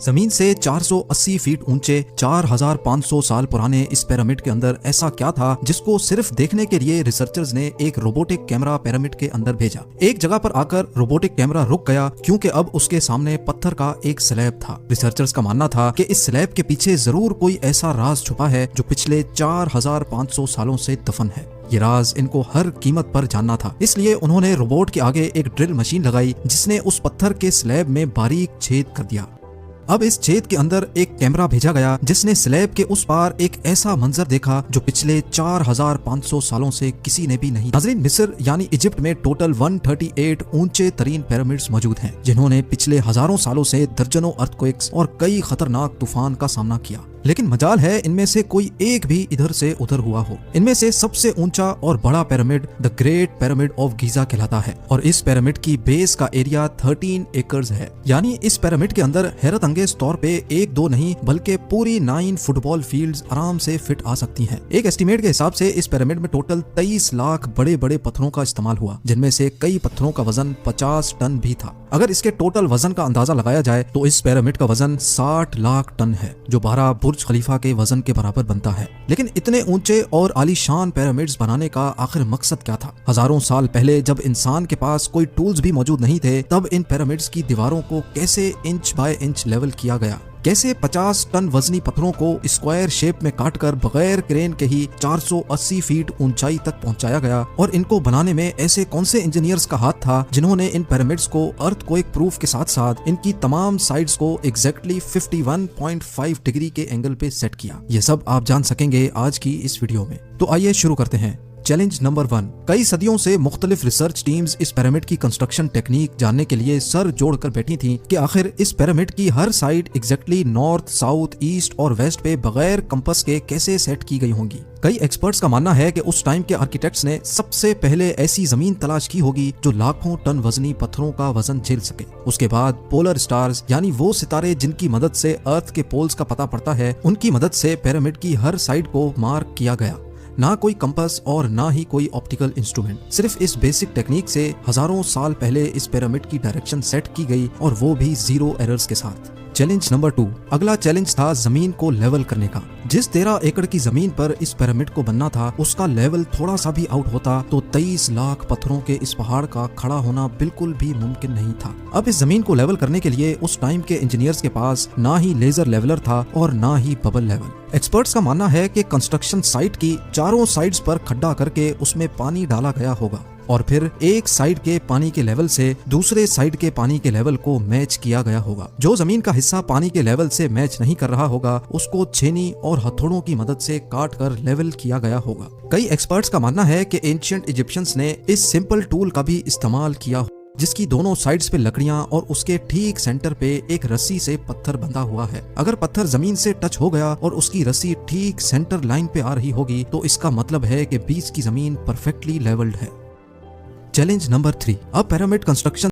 जमीन से 480 फीट ऊंचे 4500 साल पुराने इस पिरामिड के अंदर ऐसा क्या था जिसको सिर्फ देखने के लिए रिसर्चर्स ने एक रोबोटिक कैमरा पिरामिड के अंदर भेजा। एक जगह पर आकर रोबोटिक कैमरा रुक गया क्योंकि अब उसके सामने पत्थर का एक स्लैब था। रिसर्चर्स का मानना था कि इस स्लैब के पीछे जरूर कोई ऐसा राज छुपा है जो पिछले 4500 सालों से दफन है। ये राज इनको हर कीमत पर जानना था, इसलिए उन्होंने रोबोट के आगे एक ड्रिल मशीन लगाई जिसने उस पत्थर के स्लैब में बारीक छेद कर दिया। अब इस छेद के अंदर एक कैमरा भेजा गया जिसने स्लैब के उस पार एक ऐसा मंजर देखा जो पिछले 4500 सालों से किसी ने भी नहीं। नाज़रीन, मिस्र यानी इजिप्ट में टोटल 138 ऊंचे तरीन पिरामिड्स मौजूद हैं जिन्होंने पिछले हजारों सालों से दर्जनों अर्थक्वेक्स और कई खतरनाक तूफान का सामना किया, लेकिन मजाल है इनमें से कोई एक भी इधर से उधर हुआ हो। इनमें से सबसे ऊंचा और बड़ा pyramid the great pyramid of Giza कहलाता है और इस पिरामिड की बेस का एरिया 13 एकर्स है। यानी इस पिरामिड के अंदर हैरत अंगेज तौर पे एक दो नहीं बल्कि पूरी 9 फुटबॉल फील्ड्स आराम से फिट आ सकती हैं। एक एस्टिमेट के हिसाब से इस पिरामिड में टोटल 23 लाख बड़े बड़े पत्थरों का इस्तेमाल हुआ, जिनमें से कई पत्थरों का वजन 50 टन भी था। अगर इसके टोटल वजन का अंदाजा लगाया जाए तो इस पिरामिड का वजन 60 लाख टन है, जो 12 बुर्ज खलीफा के वजन के बराबर बनता है। लेकिन इतने ऊंचे और आलीशान पिरामिड्स बनाने का आखिर मकसद क्या था? हजारों साल पहले जब इंसान के पास कोई टूल्स भी मौजूद नहीं थे, तब इन पिरामिड्स की दीवारों को कैसे इंच बाय इंच लेवल किया गया? कैसे 50 टन वजनी पत्थरों को स्क्वायर शेप में काटकर बगैर क्रेन के ही 480 फीट ऊंचाई तक पहुंचाया गया? और इनको बनाने में ऐसे कौन से इंजीनियर्स का हाथ था जिन्होंने इन पिरामिड्स को अर्थक्वेक प्रूफ के साथ साथ इनकी तमाम साइड्स को एग्जैक्टली 51.5 डिग्री के एंगल पे सेट किया? ये सब आप जान सकेंगे आज की इस वीडियो में। तो आइए शुरू करते हैं। Challenge number 1। कई सदियों से मुख्तलिफ रिसर्च टीम्स इस पिरामिड की कंस्ट्रक्शन टेक्निक जानने के लिए सर जोड़कर बैठी थीं कि आखिर इस पिरामिड की हर side exactly north, south, east और वेस्ट पे बगैर कंपास के कैसे सेट की गई होंगी। कई एक्सपर्ट्स का मानना है कि उस टाइम के आर्किटेक्ट्स ने सबसे पहले ऐसी जमीन तलाश की होगी जो लाखों टन वजनी पत्थरों का वजन झेल सके। उसके बाद पोलर स्टार्स यानी वो सितारे जिनकी मदद से अर्थ के पोल्स का पता पड़ता है, उनकी मदद से पिरामिड की हर साइड को मार्क किया गया। ना कोई कंपास और ना ही कोई ऑप्टिकल इंस्ट्रूमेंट, सिर्फ इस बेसिक टेक्निक से हजारों साल पहले इस पिरामिड की डायरेक्शन सेट की गई और वो भी 0 एरर्स के साथ। Challenge number 2। अगला चैलेंज था जमीन को लेवल करने का। जिस 13 एकड़ की जमीन पर इस पिरामिड को बनना था, उसका लेवल थोड़ा सा भी आउट होता तो 23 लाख पत्थरों के इस पहाड़ का खड़ा होना बिल्कुल भी मुमकिन नहीं था। अब इस जमीन को लेवल करने के लिए उस टाइम के इंजीनियर्स के पास ना ही लेजर लेवलर था और ना ही बबल लेवल। एक्सपर्ट्स का मानना है कि कंस्ट्रक्शन साइट की चारों साइड्स पर खड्डा करके उसमें पानी डाला गया होगा और फिर एक साइड के पानी के लेवल से दूसरे साइड के पानी के लेवल को मैच किया गया होगा। जो जमीन का हिस्सा पानी के लेवल से मैच नहीं कर रहा होगा, उसको छेनी और हथौड़ों की मदद से काट कर लेवल किया गया होगा। कई एक्सपर्ट्स का मानना है कि एंशिएंट इजिप्शियंस ने इस सिंपल टूल का भी इस्तेमाल किया, जिसकी दोनों साइड्स पे लकड़ियां और उसके ठीक सेंटर पे एक रस्सी से पत्थर बंधा हुआ है। अगर पत्थर जमीन से टच हो गया और उसकी रस्सी ठीक सेंटर लाइन पे आ रही होगी तो इसका मतलब है कि बीच की जमीन परफेक्टली लेवल्ड है। Challenge number 3। अब पिरामिड कंस्ट्रक्शन